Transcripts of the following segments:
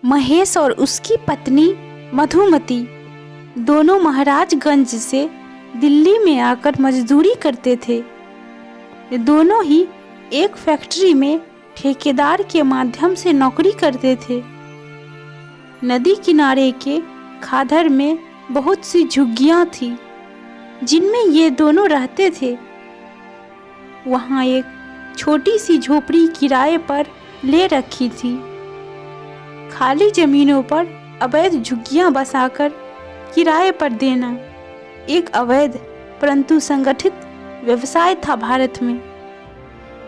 महेश और उसकी पत्नी मधुमती दोनों महाराजगंज से दिल्ली में आकर मजदूरी करते थे। ये दोनों ही एक फैक्ट्री में ठेकेदार के माध्यम से नौकरी करते थे। नदी किनारे के खादर में बहुत सी झुग्गियां थी जिनमें ये दोनों रहते थे। वहाँ एक छोटी सी झोपड़ी किराए पर ले रखी थी। खाली जमीनों पर अवैध झुग्गियां बसाकर किराए पर देना एक अवैध परंतु संगठित व्यवसाय था भारत में,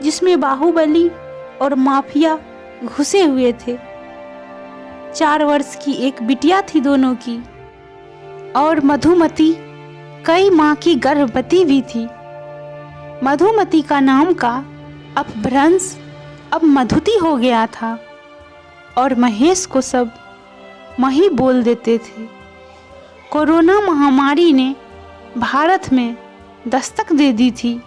जिसमें बाहुबली और माफिया घुसे हुए थे। 4 वर्ष की एक बिटिया थी दोनों की, और मधुमती कई माह की गर्भवती भी थी। मधुमती का नाम का अपभ्रंश अब मधुती हो गया था और महेश को सब मही बोल देते थे। कोरोना महामारी ने भारत में दस्तक दे दी थी।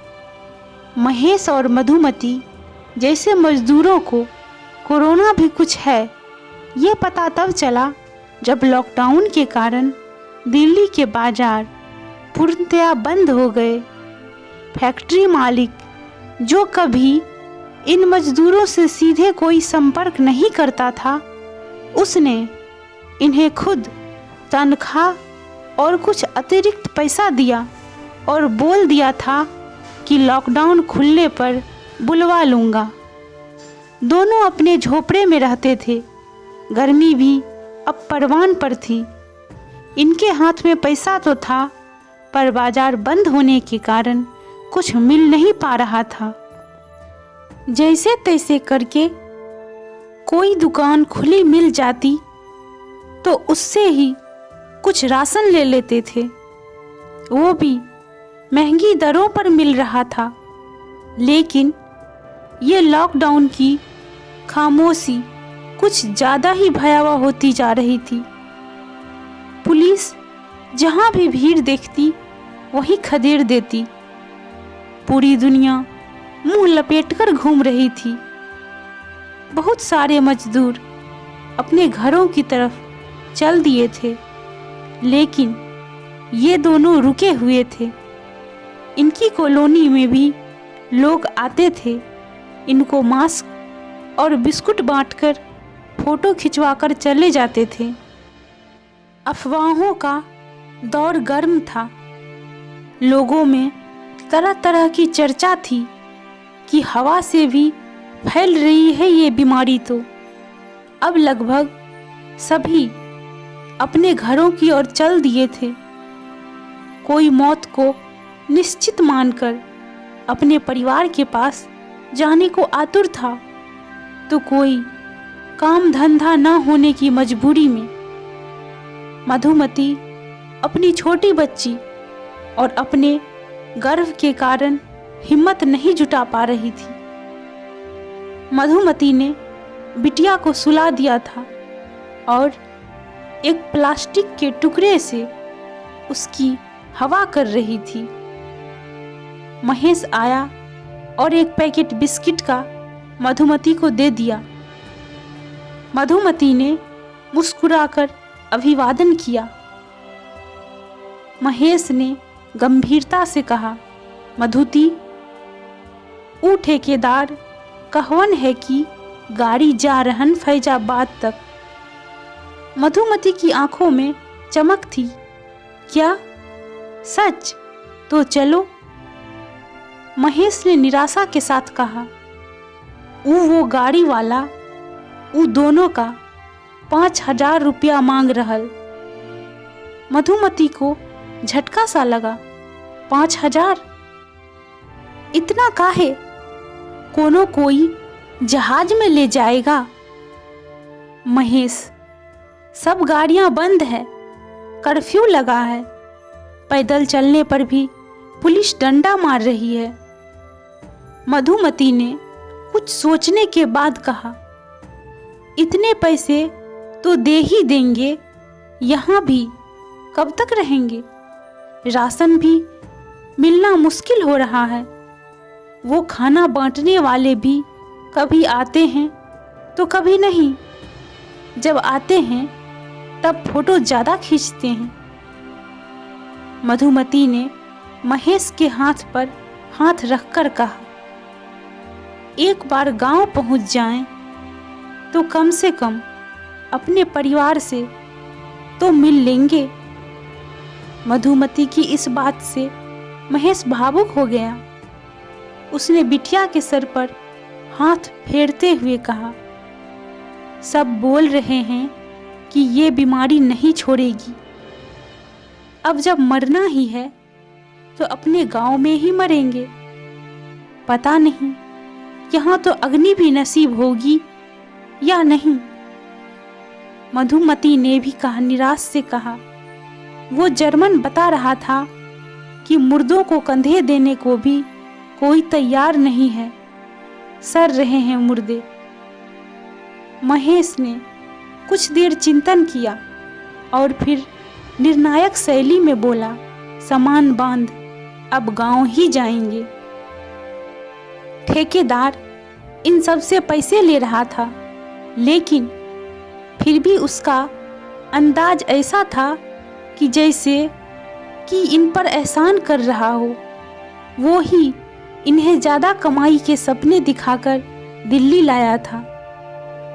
महेश और मधुमती जैसे मजदूरों को कोरोना भी कुछ है ये पता तब चला जब लॉकडाउन के कारण दिल्ली के बाजार पूर्णतया बंद हो गए। फैक्ट्री मालिक जो कभी इन मजदूरों से सीधे कोई संपर्क नहीं करता था, उसने इन्हें खुद तनख्वाह और कुछ अतिरिक्त पैसा दिया और बोल दिया था कि लॉकडाउन खुलने पर बुलवा लूँगा। दोनों अपने झोपड़े में रहते थे। गर्मी भी अब परवान पर थी। इनके हाथ में पैसा तो था, पर बाजार बंद होने के कारण कुछ मिल नहीं पा रहा था। जैसे तैसे करके कोई दुकान खुली मिल जाती तो उससे ही कुछ राशन ले लेते थे। वो भी महंगी दरों पर मिल रहा था। लेकिन ये लॉकडाउन की खामोशी कुछ ज़्यादा ही भयावह होती जा रही थी। पुलिस जहाँ भी भीड़ देखती वहीं खदेड़ देती। पूरी दुनिया मुंह लपेटकर घूम रही थी। बहुत सारे मजदूर अपने घरों की तरफ चल दिए थे, लेकिन ये दोनों रुके हुए थे। इनकी कॉलोनी में भी लोग आते थे। इनको मास्क और बिस्कुट बांटकर फोटो खिंचवाकर चले जाते थे। अफवाहों का दौर गर्म था। लोगों में तरह तरह की चर्चा थी कि हवा से भी फैल रही है ये बीमारी। तो अब लगभग सभी अपने घरों की ओर चल दिए थे। कोई मौत को निश्चित मानकर अपने परिवार के पास जाने को आतुर था, तो कोई काम धंधा न होने की मजबूरी में। मधुमती अपनी छोटी बच्ची और अपने गर्व के कारण हिम्मत नहीं जुटा पा रही थी। मधुमती ने बिटिया को सुला दिया था और एक प्लास्टिक के टुकड़े से उसकी हवा कर रही थी। महेश आया और एक पैकेट बिस्किट का मधुमती को दे दिया। मधुमती ने मुस्कुराकर अभिवादन किया। महेश ने गंभीरता से कहा, मधुती, ऊ ठेकेदार कहवन है कि गाड़ी जा रहन फैजाबाद तक। मधुमती की आंखों में चमक थी। क्या सच? तो चलो। महेश ने निराशा के साथ कहा। वो गाड़ी वाला ऊ दोनों का 5,000 रुपया मांग रहल। मधुमती को झटका सा लगा। 5,000? इतना काहे? कोनो कोई जहाज में ले जाएगा। महेश, सब गाड़ियां बंद है, कर्फ्यू लगा है। पैदल चलने पर भी पुलिस डंडा मार रही है। मधुमती ने कुछ सोचने के बाद कहा, इतने पैसे तो दे ही देंगे, यहाँ भी कब तक रहेंगे? राशन भी मिलना मुश्किल हो रहा है। वो खाना बांटने वाले भी कभी आते हैं तो कभी नहीं। जब आते हैं तब फोटो ज़्यादा खींचते हैं। मधुमती ने महेश के हाथ पर हाथ रखकर कहा, एक बार गांव पहुंच जाएं तो कम से कम अपने परिवार से तो मिल लेंगे। मधुमती की इस बात से महेश भावुक हो गया। उसने बिटिया के सर पर हाथ फेरते हुए कहा, सब बोल रहे हैं कि ये बीमारी नहीं छोड़ेगी। अब जब मरना ही है तो अपने गांव में ही मरेंगे। पता नहीं यहाँ तो अग्नि भी नसीब होगी या नहीं। मधुमती ने भी कहा, निराश से कहा, वो जर्मन बता रहा था कि मुर्दों को कंधे देने को भी कोई तैयार नहीं है, सड़ रहे हैं मुर्दे। महेश ने कुछ देर चिंतन किया और फिर निर्णायक शैली में बोला, सामान बांध, अब गांव ही जाएंगे। ठेकेदार इन सब से पैसे ले रहा था, लेकिन फिर भी उसका अंदाज ऐसा था कि जैसे कि इन पर एहसान कर रहा हो। वो ही इन्हें ज़्यादा कमाई के सपने दिखाकर दिल्ली लाया था।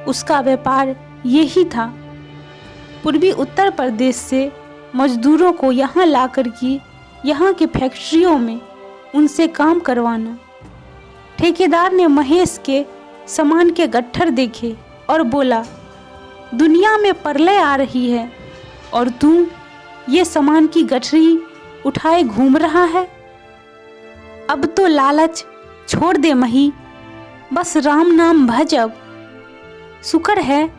उसका व्यापार यही था, पूर्वी उत्तर प्रदेश से मजदूरों को यहाँ लाकर की यहाँ के फैक्ट्रियों में उनसे काम करवाना। ठेकेदार ने महेश के सामान के गट्ठर देखे और बोला, दुनिया में प्रलय आ रही है और तू ये सामान की गठरी उठाए घूम रहा है। अब तो लालच छोड़ दे मही, बस राम नाम भज। अब शुक्र है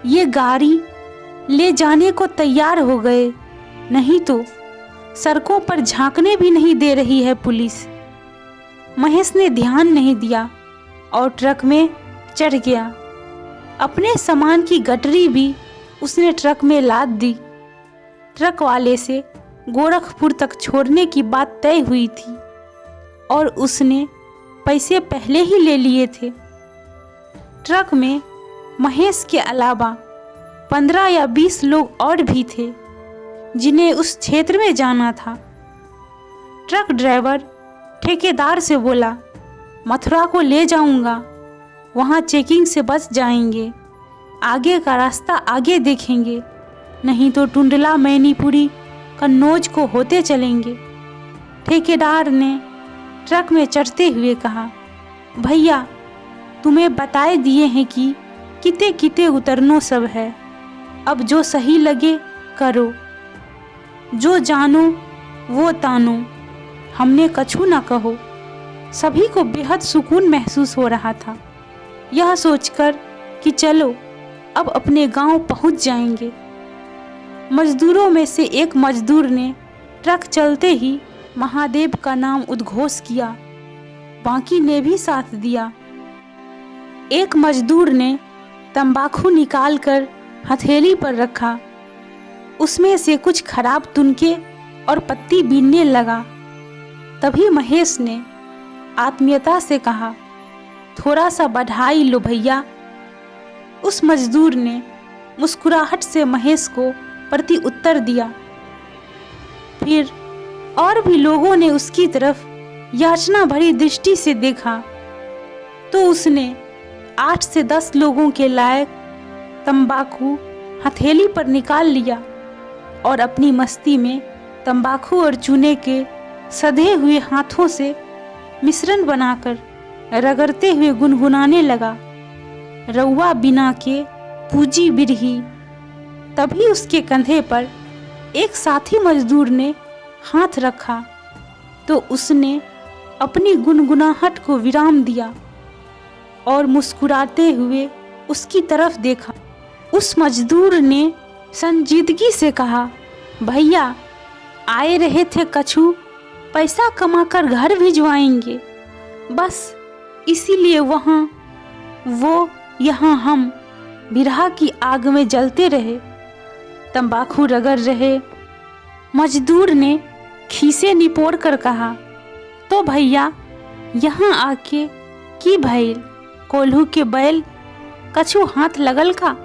ये गाड़ी ले जाने को तैयार हो गए, नहीं तो सड़कों पर झांकने भी नहीं दे रही है पुलिस। महेश ने ध्यान नहीं दिया और ट्रक में चढ़ गया। अपने सामान की गठरी भी उसने ट्रक में लाद दी। ट्रक वाले से गोरखपुर तक छोड़ने की बात तय हुई थी और उसने पैसे पहले ही ले लिए थे। ट्रक में महेश के अलावा 15 या 20 लोग और भी थे जिन्हें उस क्षेत्र में जाना था। ट्रक ड्राइवर ठेकेदार से बोला, मथुरा को ले जाऊंगा, वहाँ चेकिंग से बच जाएंगे, आगे का रास्ता आगे देखेंगे, नहीं तो टुंडला मैनीपुरी कन्नौज को होते चलेंगे। ठेकेदार ने ट्रक में चढ़ते हुए कहा, भैया तुम्हें बताए दिए हैं कि किते किते उतरनो सब है, अब जो सही लगे करो, जो जानो वो तानो, हमने कछु ना कहो। सभी को बेहद सुकून महसूस हो रहा था, यह सोचकर कि चलो अब अपने गांव पहुंच जाएंगे। मजदूरों में से एक मजदूर ने ट्रक चलते ही महादेव का नाम उद्घोष किया, बाकी ने भी साथ दिया। एक मजदूर ने तंबाकू निकालकर हथेली पर रखा, उसमें से कुछ खराब तुनके और पत्ती बीनने लगा। तभी महेश ने आत्मीयता से कहा, थोड़ा सा बढ़ाई लो भैया। उस मजदूर ने मुस्कुराहट से महेश को प्रति उत्तर दिया। फिर और भी लोगों ने उसकी तरफ याचना भरी दृष्टि से देखा तो उसने 8 से 10 लोगों के लायक तंबाकू हथेली पर निकाल लिया और अपनी मस्ती में तंबाकू और चूने के सधे हुए हाथों से मिश्रण बनाकर रगड़ते हुए गुनगुनाने लगा, रउआ बिना के पूजी बिरही। तभी उसके कंधे पर एक साथी मजदूर ने हाथ रखा तो उसने अपनी गुनगुनाहट को विराम दिया और मुस्कुराते हुए उसकी तरफ देखा। उस मजदूर ने संजीदगी से कहा, भैया आए रहे थे कछु पैसा कमाकर घर भिजवाएंगे, बस इसीलिए वहाँ वो यहाँ हम बिरहा की आग में जलते रहे, तंबाकू रगड़ रहे। मजदूर ने खीसे निपोड़ कर कहा, तो भैया यहाँ आके की भइल, कोल्हू के बैल कछु हाथ लगल का।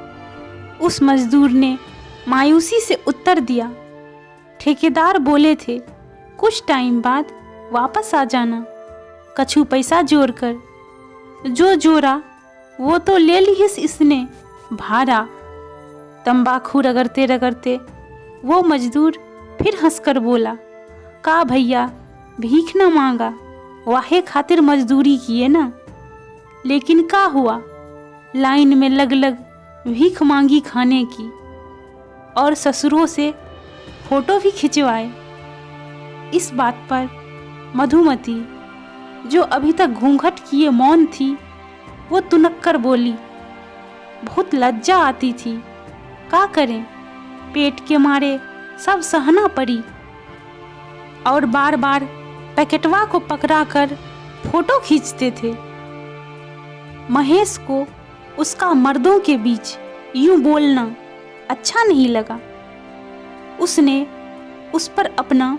उस मजदूर ने मायूसी से उत्तर दिया। ठेकेदार बोले थे, कुछ टाइम बाद वापस आ जाना, कछु पैसा जोड़कर। जो जोड़ा वो तो ले लिहिस इसने भाड़ा। तंबाकू रगड़ते रगड़ते वो मजदूर फिर हंसकर बोला, का भैया भीख न मांगा, वाहे खातिर मजदूरी किए ना। लेकिन का हुआ, लाइन में लग लग भीख मांगी खाने की, और ससुरों से फोटो भी खिंचवाए। इस बात पर मधुमती, जो अभी तक घूंघट किए मौन थी, वो तुनक कर बोली, बहुत लज्जा आती थी, का करें, पेट के मारे सब सहना पड़ी। और बार बार पैकेटवा को पकड़ा कर फोटो खींचते थे। महेश को उसका मर्दों के बीच यूं बोलना अच्छा नहीं लगा। उसने उस पर अपना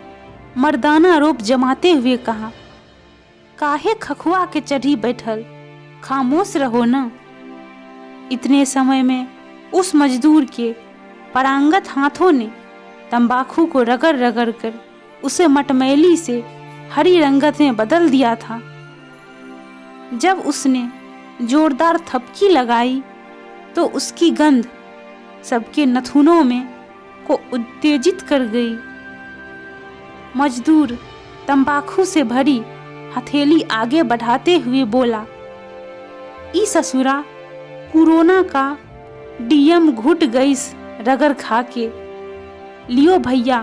मर्दाना रूप जमाते हुए कहा, काहे खखुआ के चढ़ी बैठल, खामोश रहो ना। इतने समय में उस मजदूर के परांगत हाथों ने तंबाकू को रगड़ रगड़ कर उसे मटमैली से हरी रंगत में बदल दिया था। जब उसने जोरदार थपकी लगाई तो उसकी गंध सबके नथुनों में को उत्तेजित कर गई। मजदूर तंबाकू से भरी हथेली आगे बढ़ाते हुए बोला, ई ससुरा कोरोना का डीएम घुट गईस रगड़ खा के, लियो भैया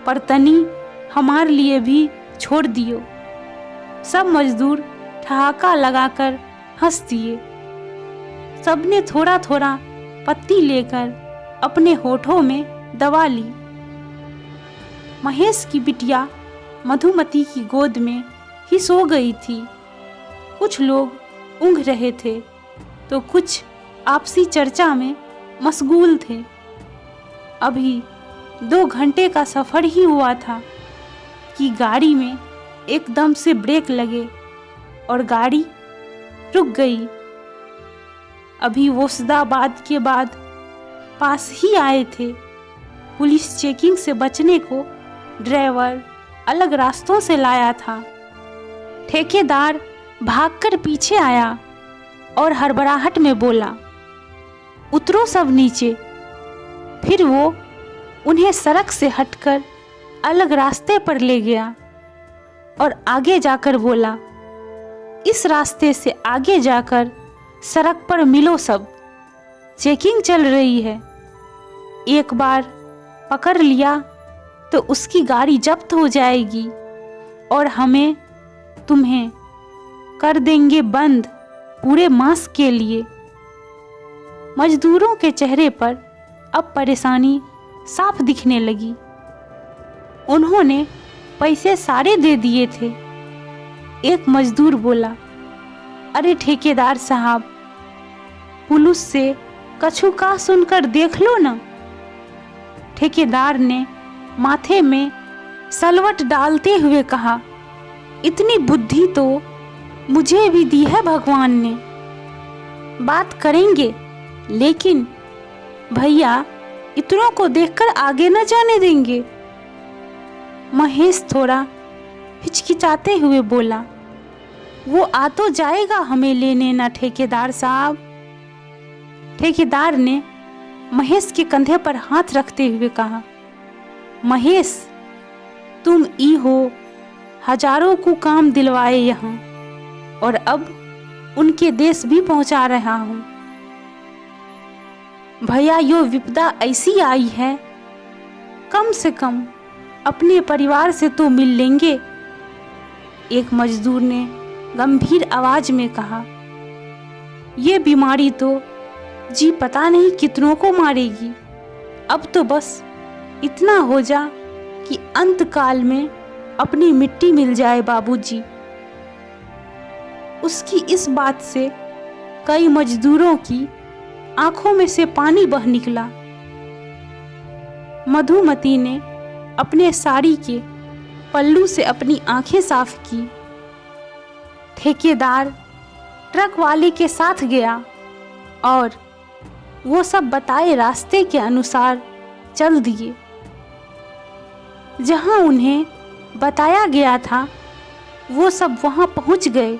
परतनी हमार लिए भी छोड़ दियो। सब मजदूर ठहाका लगाकर हंस दिए। सबने थोड़ा थोड़ा पत्ती लेकर अपने होठों में दबा ली। महेश की बिटिया मधुमती की गोद में ही सो गई थी। कुछ लोग ऊँघ रहे थे तो कुछ आपसी चर्चा में मशगूल थे। अभी 2 घंटे का सफ़र ही हुआ था कि गाड़ी में एकदम से ब्रेक लगे और गाड़ी रुक गई। अभी वोसदाबाद के बाद पास ही आए थे। पुलिस चेकिंग से बचने को ड्राइवर अलग रास्तों से लाया था। ठेकेदार भागकर पीछे आया और हड़बड़ाहट में बोला, उतरो सब नीचे। फिर वो उन्हें सड़क से हटकर अलग रास्ते पर ले गया और आगे जाकर बोला, इस रास्ते से आगे जाकर सड़क पर मिलो सब, चेकिंग चल रही है। एक बार पकड़ लिया तो उसकी गाड़ी जब्त हो जाएगी और हमें तुम्हें कर देंगे बंद पूरे मास के लिए। मजदूरों के चेहरे पर अब परेशानी साफ दिखने लगी। उन्होंने पैसे सारे दे दिए थे। एक मजदूर बोला, अरे ठेकेदार साहब, पुलिस से कछु का सुनकर देख लो ना। ठेकेदार ने माथे में सलवट डालते हुए कहा, इतनी बुद्धि तो मुझे भी दी है भगवान ने। बात करेंगे, लेकिन भैया इतनों को देखकर आगे न जाने देंगे। महेश थोड़ा हिचकिचाते हुए बोला, वो आ तो जाएगा हमें लेने ना ठेकेदार साहब। ठेकेदार ने महेश के कंधे पर हाथ रखते हुए कहा, महेश तुम ई हो, हजारों को काम दिलवाए यहाँ, और अब उनके देश भी पहुंचा रहा हूं। भैया यो विपदा ऐसी आई है, कम से कम अपने परिवार से तो मिल लेंगे। एक मजदूर ने गंभीर आवाज में कहा, ये बीमारी तो जी पता नहीं कितनों को मारेगी। अब तो बस इतना हो जा कि अंत काल में अपनी मिट्टी मिल जाए बाबूजी। उसकी इस बात से कई मजदूरों की आंखों में से पानी बह निकला। मधुमती ने अपने साड़ी के पल्लू से अपनी आंखें साफ की। ठेकेदार ट्रक वाले के साथ गया और वो सब बताए रास्ते के अनुसार चल दिए। जहां उन्हें बताया गया था वो सब वहां पहुंच गए।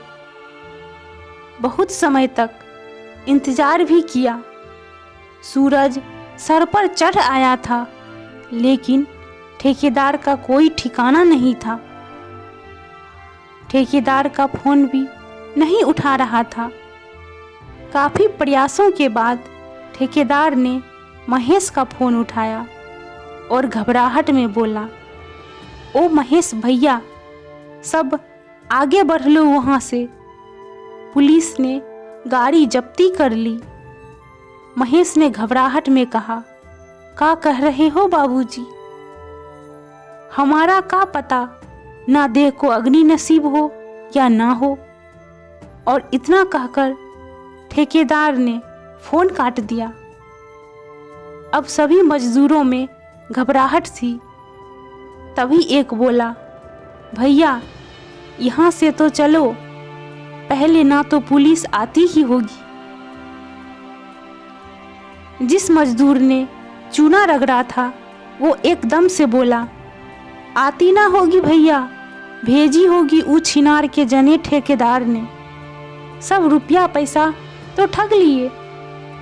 बहुत समय तक इंतजार भी किया। सूरज सर पर चढ़ आया था, लेकिन ठेकेदार का कोई ठिकाना नहीं था। ठेकेदार का फोन भी नहीं उठा रहा था। काफी प्रयासों के बाद ठेकेदार ने महेश का फोन उठाया और घबराहट में बोला, ओ महेश भैया, सब आगे बढ़ लो वहां से, पुलिस ने गाड़ी जब्ती कर ली। महेश ने घबराहट में कहा, का कह रहे हो बाबूजी? हमारा का पता, ना देह को अग्नि नसीब हो या ना हो। और इतना कहकर ठेकेदार ने फोन काट दिया। अब सभी मजदूरों में घबराहट थी। तभी एक बोला, भैया यहाँ से तो चलो, पहले ना तो पुलिस आती ही होगी। जिस मजदूर ने चूना रगड़ा था वो एकदम से बोला, आती ना होगी भैया, भेजी होगी ऊ छिनार के जने ठेकेदार ने। सब रुपया पैसा तो ठग लिए।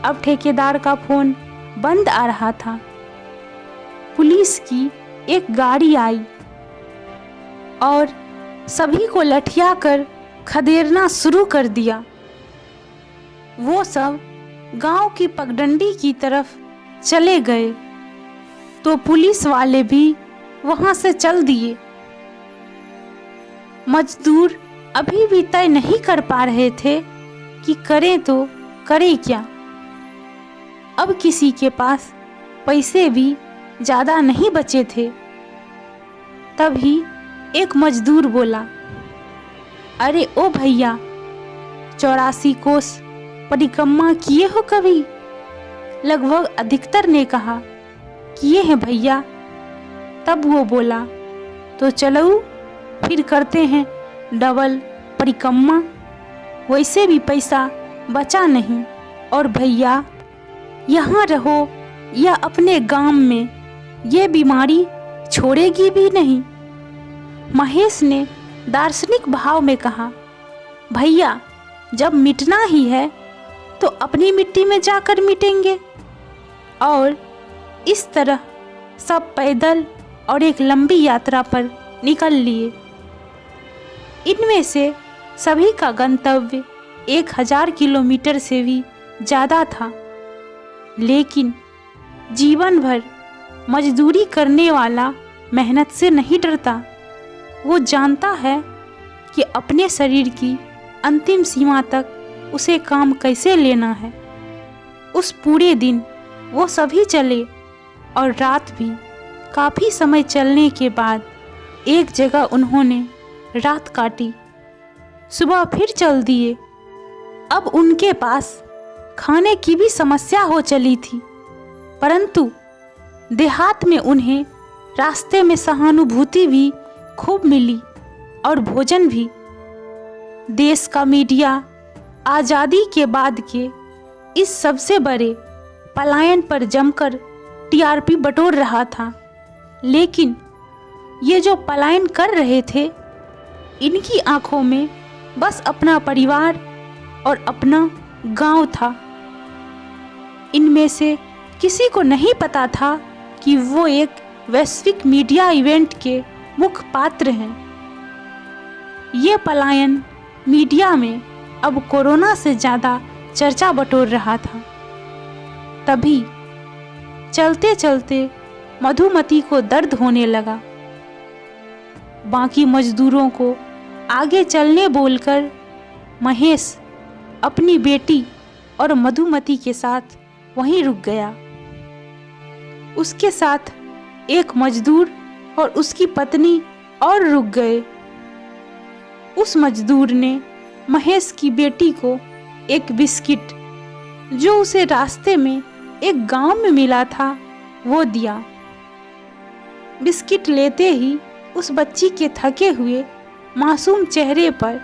अब ठेकेदार का फोन बंद आ रहा था। पुलिस की एक गाड़ी आई और सभी को लठिया कर खदेड़ना शुरू कर दिया। वो सब गांव की पगडंडी की तरफ चले गए तो पुलिस वाले भी वहां से चल दिए। मजदूर अभी भी तय नहीं कर पा रहे थे कि करें तो करें क्या। अब किसी के पास पैसे भी ज़्यादा नहीं बचे थे। तभी एक मजदूर बोला, अरे ओ भैया, 84 कोस परिक्रमा किए हो कभी? लगभग अधिकतर ने कहा, किए हैं भैया। तब वो बोला, तो चलो फिर करते हैं डबल परिक्रमा, वैसे भी पैसा बचा नहीं। और भैया, यहाँ रहो या अपने गांव में, ये बीमारी छोड़ेगी भी नहीं। महेश ने दार्शनिक भाव में कहा, भैया जब मिटना ही है तो अपनी मिट्टी में जाकर मिटेंगे। और इस तरह सब पैदल और एक लंबी यात्रा पर निकल लिए। इनमें से सभी का गंतव्य 1000 किलोमीटर से भी ज़्यादा था। लेकिन जीवन भर मजदूरी करने वाला मेहनत से नहीं डरता। वो जानता है कि अपने शरीर की अंतिम सीमा तक उसे काम कैसे लेना है। उस पूरे दिन वो सभी चले और रात भी। काफ़ी समय चलने के बाद एक जगह उन्होंने रात काटी। सुबह फिर चल दिए। अब उनके पास खाने की भी समस्या हो चली थी, परंतु देहात में उन्हें रास्ते में सहानुभूति भी खूब मिली और भोजन भी। देश का मीडिया आज़ादी के बाद के इस सबसे बड़े पलायन पर जमकर टीआरपी बटोर रहा था। लेकिन ये जो पलायन कर रहे थे, इनकी आंखों में बस अपना परिवार और अपना गांव था। इनमें से किसी को नहीं पता था कि वो एक वैश्विक मीडिया इवेंट के मुख्य पात्र हैं। ये पलायन मीडिया में अब कोरोना से ज़्यादा चर्चा बटोर रहा था। तभी चलते चलते मधुमती को दर्द होने लगा। बाकी मजदूरों को आगे चलने बोलकर महेश अपनी बेटी और मधुमती के साथ वहीं रुक गया। उसके साथ एक मजदूर और उसकी पत्नी और रुक गए। उस मजदूर ने महेश की बेटी को एक बिस्किट, जो उसे रास्ते में एक गांव में मिला था, वो दिया। बिस्किट लेते ही उस बच्ची के थके हुए मासूम चेहरे पर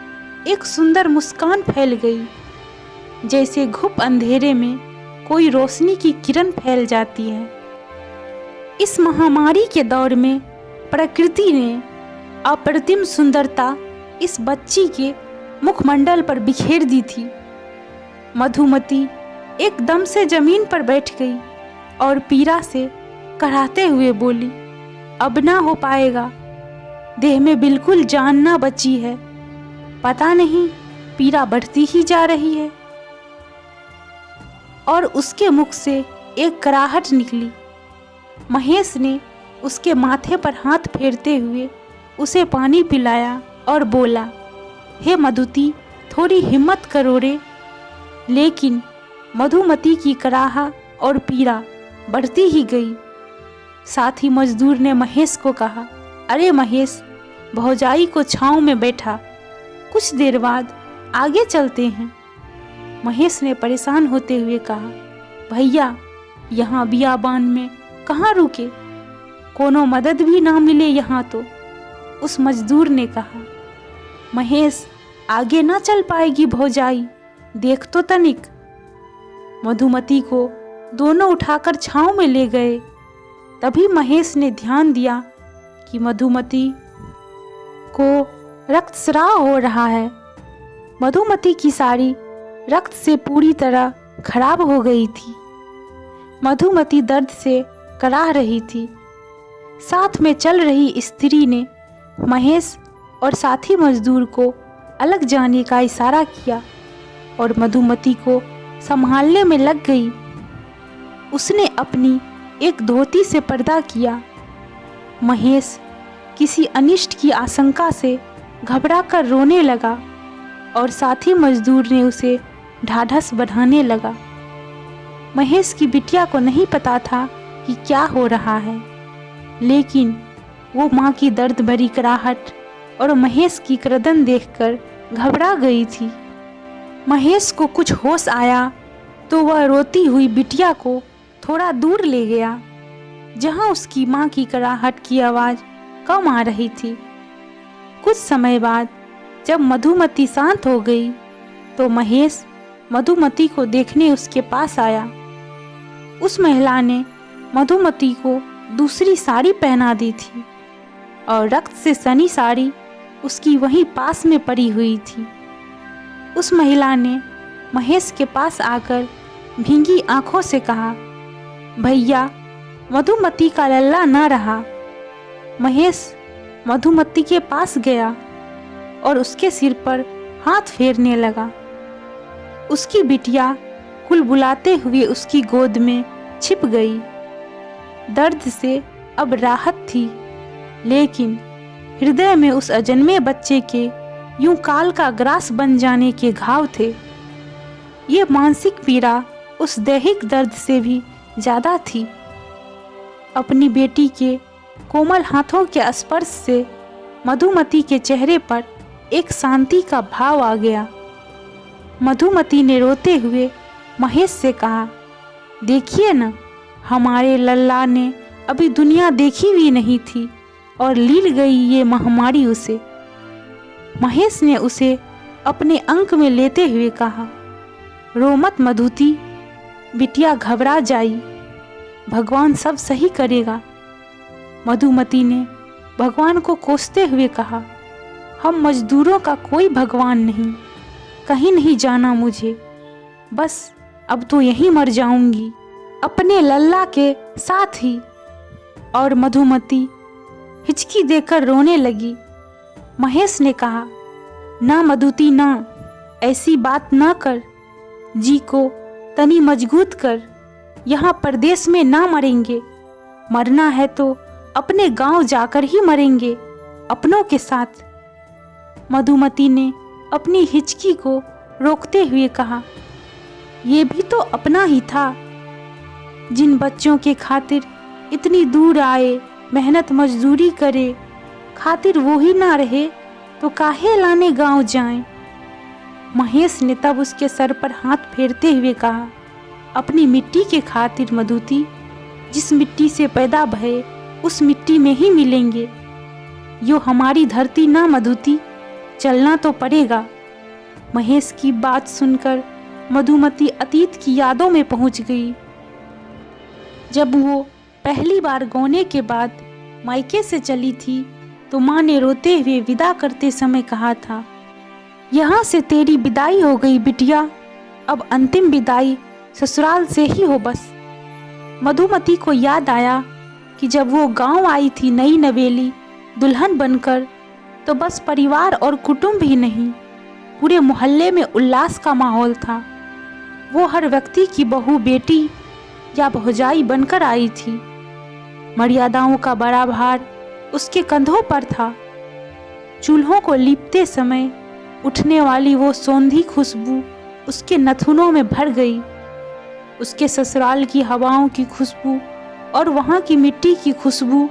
एक सुंदर मुस्कान फैल गई, जैसे घुप अंधेरे में कोई रोशनी की किरण फैल जाती है। इस महामारी के दौर में प्रकृति ने अप्रतिम सुंदरता इस बच्ची के मुखमंडल पर बिखेर दी थी। मधुमती एकदम से जमीन पर बैठ गई और पीड़ा से कराहते हुए बोली, अब ना हो पाएगा, देह में बिल्कुल जान ना बची है, पता नहीं पीड़ा बढ़ती ही जा रही है। और उसके मुख से एक कराहट निकली। महेश ने उसके माथे पर हाथ फेरते हुए उसे पानी पिलाया और बोला, हे मधुती, थोड़ी हिम्मत करो रे। लेकिन मधुमती की कराहा और पीड़ा बढ़ती ही गई। साथी मजदूर ने महेश को कहा, अरे महेश, भौजाई को छांव में बैठा, कुछ देर बाद आगे चलते हैं। महेश ने परेशान होते हुए कहा, भैया, यहाँ बियाबान में कहाँ रुके, कोनो मदद भी ना मिले यहाँ तो। उस मजदूर ने कहा, महेश, आगे ना चल पाएगी भौजाई, देख तो तनिक। मधुमती को दोनों उठाकर छांव में ले गए। तभी महेश ने ध्यान दिया कि मधुमती को रक्तस्राव हो रहा है। मधुमती की साड़ी रक्त से पूरी तरह खराब हो गई थी। मधुमती दर्द से कराह रही थी। साथ में चल रही स्त्री ने महेश और साथी मजदूर को अलग जाने का इशारा किया और मधुमती को संभालने में लग गई। उसने अपनी एक धोती से पर्दा किया। महेश किसी अनिष्ट की आशंका से घबराकर रोने लगा और साथी मजदूर ने उसे ढाढ़स बढ़ाने लगा। महेश की बिटिया को नहीं पता था कि क्या हो रहा है, लेकिन वो माँ की दर्द भरी कराहट और महेश की क्रदन देखकर घबरा गई थी। महेश को कुछ होश आया तो वह रोती हुई बिटिया को थोड़ा दूर ले गया, जहाँ उसकी माँ की कराहट की आवाज़ कम आ रही थी। कुछ समय बाद जब मधुमती शांत हो गई तो महेश मधुमती को देखने उसके पास आया। उस महिला ने मधुमती को दूसरी साड़ी पहना दी थी और रक्त से सनी साड़ी उसकी वहीं पास में पड़ी हुई थी। उस महिला ने महेश के पास आकर भींगी आंखों से कहा, भैया, मधुमती का लल्ला ना रहा। महेश मधुमती के पास गया और उसके सिर पर हाथ फेरने लगा। उसकी बिटिया कुलबुलाते हुए उसकी गोद में छिप गई। दर्द से अब राहत थी, लेकिन हृदय में उस अजन्मे बच्चे के यूं काल का ग्रास बन जाने के घाव थे। ये मानसिक पीड़ा उस दैहिक दर्द से भी ज़्यादा थी। अपनी बेटी के कोमल हाथों के स्पर्श से मधुमती के चेहरे पर एक शांति का भाव आ गया। मधुमती ने रोते हुए महेश से कहा, देखिए न, हमारे लल्ला ने अभी दुनिया देखी भी नहीं थी और लील गई ये महामारी उसे। महेश ने उसे अपने अंक में लेते हुए कहा, रो मत मधुती, बिटिया घबरा जाई, भगवान सब सही करेगा। मधुमती ने भगवान को कोसते हुए कहा, हम मजदूरों का कोई भगवान नहीं, कहीं नहीं जाना मुझे, बस अब तो यहीं मर जाऊंगी अपने लल्ला के साथ ही। और मधुमती हिचकी देकर रोने लगी। महेश ने कहा, ना मधुती ना, ऐसी बात ना कर, जी को तनी मजबूत कर, यहाँ परदेश में ना मरेंगे, मरना है तो अपने गांव जाकर ही मरेंगे, अपनों के साथ। मधुमती ने अपनी हिचकी को रोकते हुए कहा, ये भी तो अपना ही था, जिन बच्चों के खातिर इतनी दूर आए, मेहनत मजदूरी करे, खातिर वो ही ना रहे तो काहे लाने गांव जाएं। महेश ने तब उसके सर पर हाथ फेरते हुए कहा, अपनी मिट्टी के खातिर मधुती, जिस मिट्टी से पैदा भये उस मिट्टी में ही मिलेंगे। यो हमारी धरती ना मधुती, चलना तो पड़ेगा। महेश की बात सुनकर मधुमती अतीत की यादों में पहुंच गई। जब वो पहली बार गौने के बाद मायके से चली थी तो माँ ने रोते हुए विदा करते समय कहा था, यहाँ से तेरी विदाई हो गई बिटिया, अब अंतिम विदाई ससुराल से ही हो बस। मधुमती को याद आया कि जब वो गांव आई थी नई नवेली दुल्हन बनकर, तो बस परिवार और कुटुंब ही नहीं, पूरे मोहल्ले में उल्लास का माहौल था। वो हर व्यक्ति की बहू, बेटी या भौजाई बनकर आई थी। मर्यादाओं का बड़ा भार उसके कंधों पर था। चूल्हों को लीपते समय उठने वाली वो सौंधी खुशबू उसके नथुनों में भर गई। उसके ससुराल की हवाओं की खुशबू और वहाँ की मिट्टी की खुशबू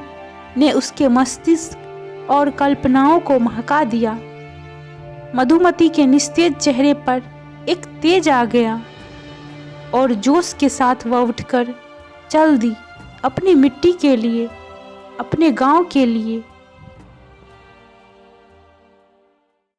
ने उसके मस्तिष्क और कल्पनाओं को महका दिया। मधुमती के निस्तेज चेहरे पर एक तेज आ गया और जोश के साथ वह उठकर चल दी अपनी मिट्टी के लिए, अपने गांव के लिए।